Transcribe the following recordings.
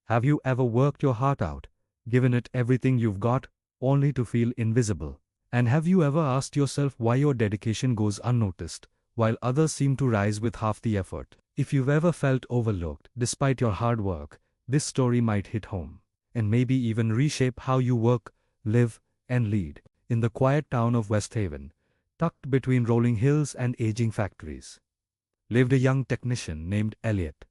Have you ever worked your heart out, given it everything you've got, only to feel invisible? And have you ever asked yourself why your dedication goes unnoticed, while others seem to rise with half the effort? If you've ever felt overlooked, despite your hard work, this story might hit home, and maybe even reshape how you work, live, and lead. In the quiet town of West Haven, tucked between rolling hills and aging factories, lived a young technician named Elliot.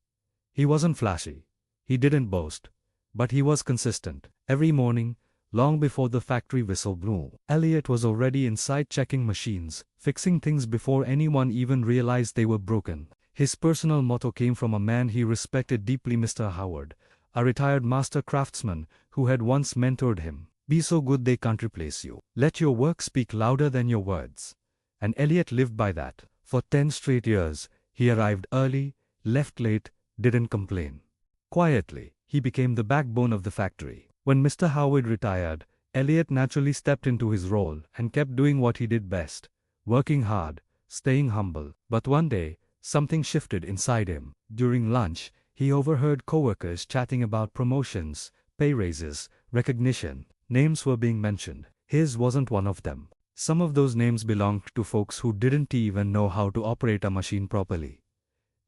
He wasn't flashy. He didn't boast, but he was consistent. Every morning, long before the factory whistle blew, Elliot was already inside checking machines, fixing things before anyone even realized they were broken. His personal motto came from a man he respected deeply, Mr. Howard, a retired master craftsman who had once mentored him. Be so good they can't replace you. Let your work speak louder than your words. And Elliot lived by that. For 10 straight years, he arrived early, left late, didn't complain. Quietly, he became the backbone of the factory. When Mr. Howard retired, Elliot naturally stepped into his role and kept doing what he did best, working hard, staying humble. But one day, something shifted inside him. During lunch, he overheard coworkers chatting about promotions, pay raises, recognition. Names were being mentioned. His wasn't one of them. Some of those names belonged to folks who didn't even know how to operate a machine properly.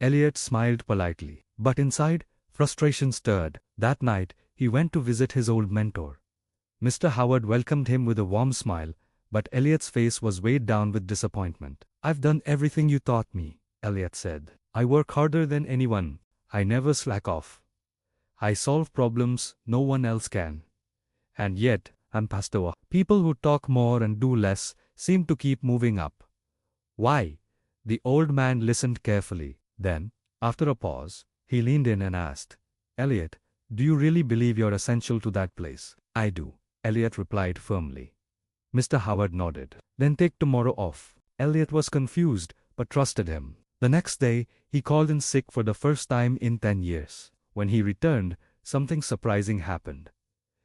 Elliot smiled politely, but inside, frustration stirred. That night, he went to visit his old mentor. Mr. Howard welcomed him with a warm smile, but Elliot's face was weighed down with disappointment. "I've done everything you taught me," Elliot said. "I work harder than anyone. I never slack off. I solve problems no one else can. And yet, I'm past the people who talk more and do less seem to keep moving up. Why?" The old man listened carefully. Then, after a pause, he leaned in and asked, "Elliot, do you really believe you're essential to that place?" "I do," Elliot replied firmly. Mr. Howard nodded. "Then take tomorrow off." Elliot was confused, but trusted him. The next day, he called in sick for the first time in 10 years. When he returned, something surprising happened.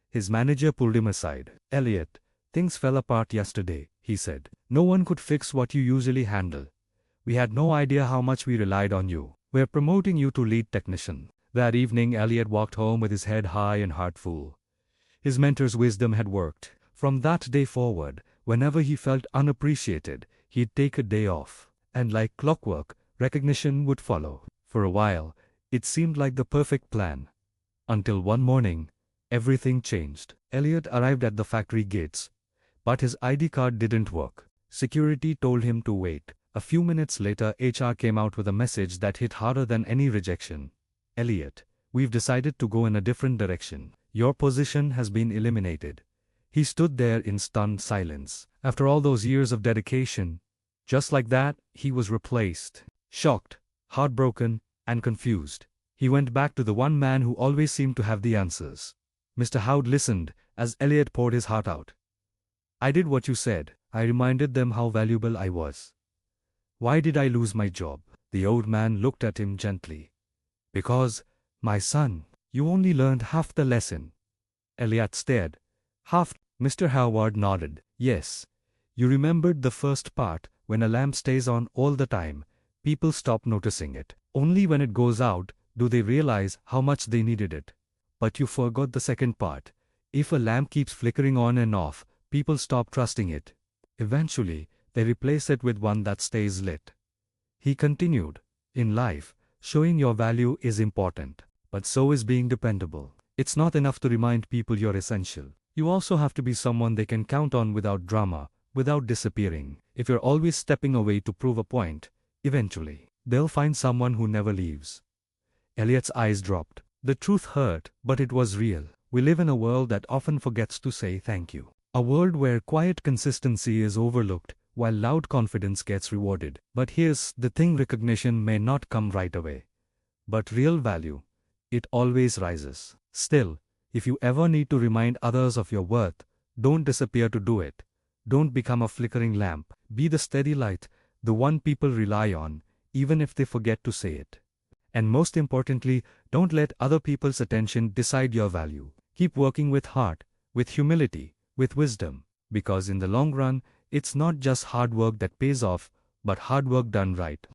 His manager pulled him aside. "Elliot, things fell apart yesterday," he said. "No one could fix what you usually handle. We had no idea how much we relied on you. We're promoting you to lead technician." That evening, Elliot walked home with his head high and heart full. His mentor's wisdom had worked. From that day forward, whenever he felt unappreciated, he'd take a day off. And like clockwork, recognition would follow. For a while, it seemed like the perfect plan. Until one morning, everything changed. Elliot arrived at the factory gates, but his ID card didn't work. Security told him to wait. A few minutes later, HR came out with a message that hit harder than any rejection. "Elliot, we've decided to go in a different direction. Your position has been eliminated." He stood there in stunned silence. After all those years of dedication, just like that, he was replaced. Shocked, heartbroken, and confused, he went back to the one man who always seemed to have the answers. Mr. Howard listened as Elliot poured his heart out. "I did what you said. I reminded them how valuable I was. Why did I lose my job?" The old man looked at him gently. "Because, my son, you only learned half the lesson." Elliot stared. "Half?" Mr. Howard nodded. "Yes. You remembered the first part. When a lamp stays on all the time, people stop noticing it. Only when it goes out do they realize how much they needed it. But you forgot the second part. If a lamp keeps flickering on and off, people stop trusting it. Eventually, they replace it with one that stays lit." He continued, "In life, showing your value is important, but so is being dependable. It's not enough to remind people you're essential. You also have to be someone they can count on without drama, without disappearing. If you're always stepping away to prove a point, eventually, they'll find someone who never leaves." Elliot's eyes dropped. The truth hurt, but it was real. We live in a world that often forgets to say thank you. A world where quiet consistency is overlooked, while loud confidence gets rewarded. But here's the thing: recognition may not come right away. But real value, it always rises. Still, if you ever need to remind others of your worth, don't disappear to do it. Don't become a flickering lamp. Be the steady light, the one people rely on, even if they forget to say it. And most importantly, don't let other people's attention decide your value. Keep working with heart, with humility, with wisdom, because in the long run, it's not just hard work that pays off, but hard work done right.